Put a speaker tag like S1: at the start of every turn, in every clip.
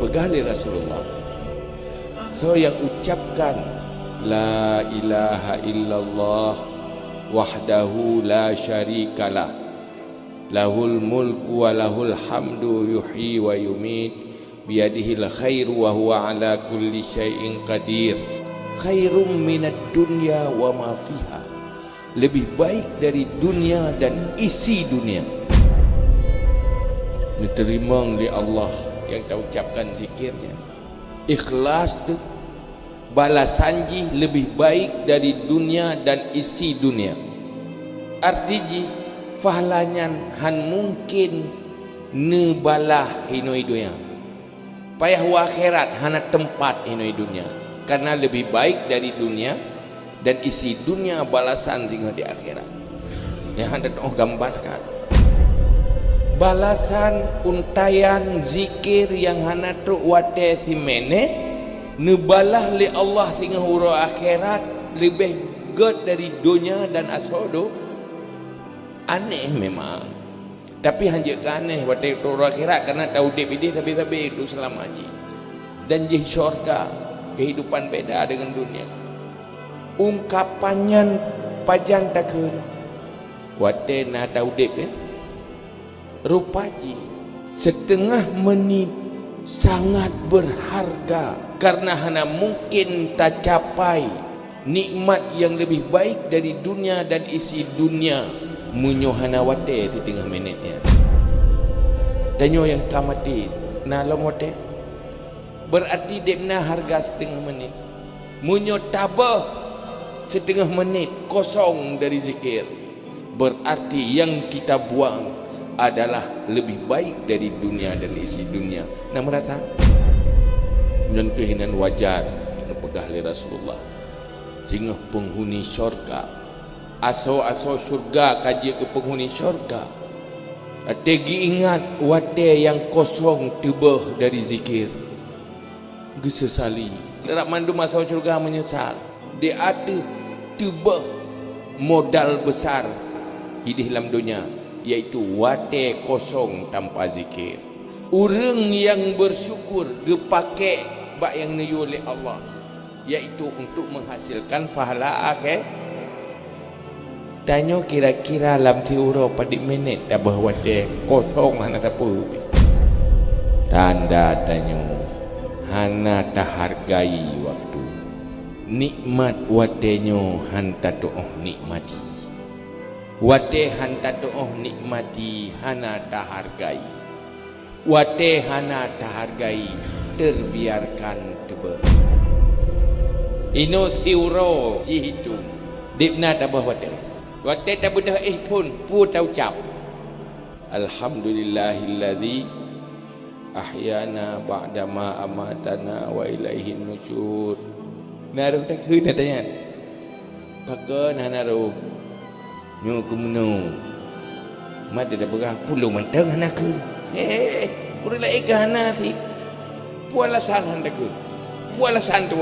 S1: pegang di Rasulullah. So yang ucapkan la ilaha illallah wahdahu la syarikalah lahul mulku wa lahul hamdu yuhyi wa yumit biyadihil khairu wa huwa ala kulli syai'in qadir khairum minad dunya wa ma fiha, lebih baik dari dunia dan isi dunia. Diterima oleh Allah yang kita ucapkan zikirnya. Ikhlas tu balasanji lebih baik dari dunia dan isi dunia. Artinya fahalanyan han mungkin ne balah hinoi dunia. Payah wa akhirat hana tempat hinoi dunia. Karena lebih baik dari dunia dan isi dunia balasan tinggal di akhirat. Yang hendak gambarkan balasan untayan zikir yang hana tu wate si menit nebalah li Allah tinggal huru akhirat lebih god dari dunia dan asodo. Aneh memang, tapi hanjak ke aneh wate huru akhirat karena tahu dip ini tapi itu selama haji dan jih syurga. Kehidupan beda dengan dunia. Ungkapannya pajan takun wate na taudip rupaji setengah menit sangat berharga karena hana mungkin tak capai nikmat yang lebih baik dari dunia dan isi dunia munyohana wate di tengah menitnya. Tanyo yang kamati na lomote berarti depna harga setengah menit. Munyo tabah setengah menit kosong dari zikir, berarti yang kita buang adalah lebih baik dari dunia dan isi dunia. Nah merasa menyentuhinan wajar pegah li Rasulullah sehingga penghuni syurga aso syurga kaji ke penghuni syurga tegi ingat wate yang kosong tebah dari zikir gesesali kerap mandu masuk syurga menyesal dia ada tebah modal besar hidup dalam dunia yaitu wate kosong tanpa zikir. Orang yang bersyukur gepake bak yang niyu oleh Allah yaitu untuk menghasilkan pahala akhir. Tanyo kira-kira dalam tiuro pada minit tabah wate kosong hana tapu tanda tanyo hana tahargai waktu nikmat watenyo hanta doh nikmati wate hanta doh nikmati hana tahargai wate hana tahargai terbiarkan tebe ino siuro dihitung dipna tabah wate tabudah pun pu tau cap alhamdulillahilladzi ahyana ba'dama amatana wa ilaihin nusyur. Naruh takคืน tanya pakeun hanaruh nyu kumnu mad ada berah puluh menteng hana keun urang lain ke hana si pualasan handa keun pualasan tu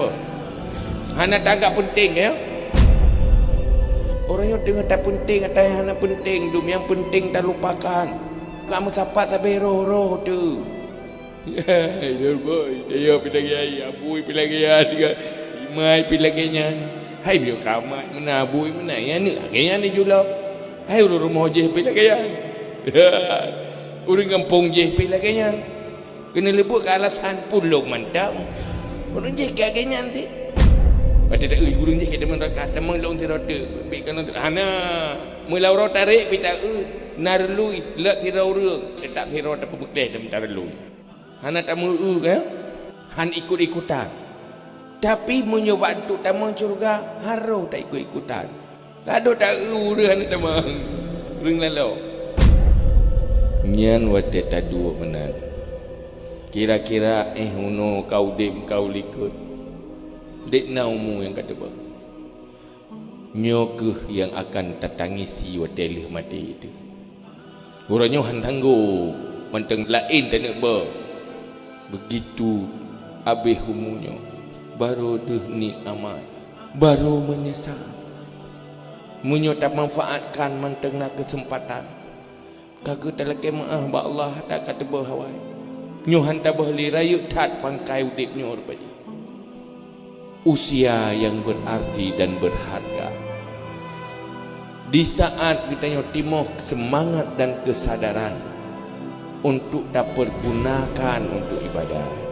S1: hana tanggap penting ya orangnya tengah tak penting atau hana penting dum yang penting tak lupakan lama sapat sampai roh tu. Hai boy, dia pilih gaya, abui pilih gaya, dia imai pilih gaya. Hai bio kamai, mana abui mana ya ni, gaya ni jual. Hai urut rumah je pilih gaya. Urang kampung je pilih gaya. Kena lebut ke alasan pulau mantap. Urang je ke gaya ni. Pada tak urang je ke teman rakat, teman long tirota, bikan untuk hana. Mula orang tarik pita narlui, lek tirau urang, tak tirau tak pebekdeh teman tarlui. Hana tamu kan han ikut-ikutan tapi menyoba untuk tamu syurga harus tak ikut-ikutan lado tak urang hana tamu urang lalu nyan wate tadu benar kira-kira uno kau dem kau likut dek naumu yang kata bah nyokeh yang akan tatangisi wate lih mati itu urangnya han tangguh menteng lain tak nak bah begitu habis umunya baru dehni amat baru menyesal munyo tak manfaatkan mentengna kesempatan kagak tak lagi maaf ba Allah tak kata bahawai Nyuhan tabah lirayuk tat pangkai udip nyur padi. Usia yang berarti dan berharga. Di saat kita timoh semangat dan kesadaran untuk dapat gunakan untuk ibadah.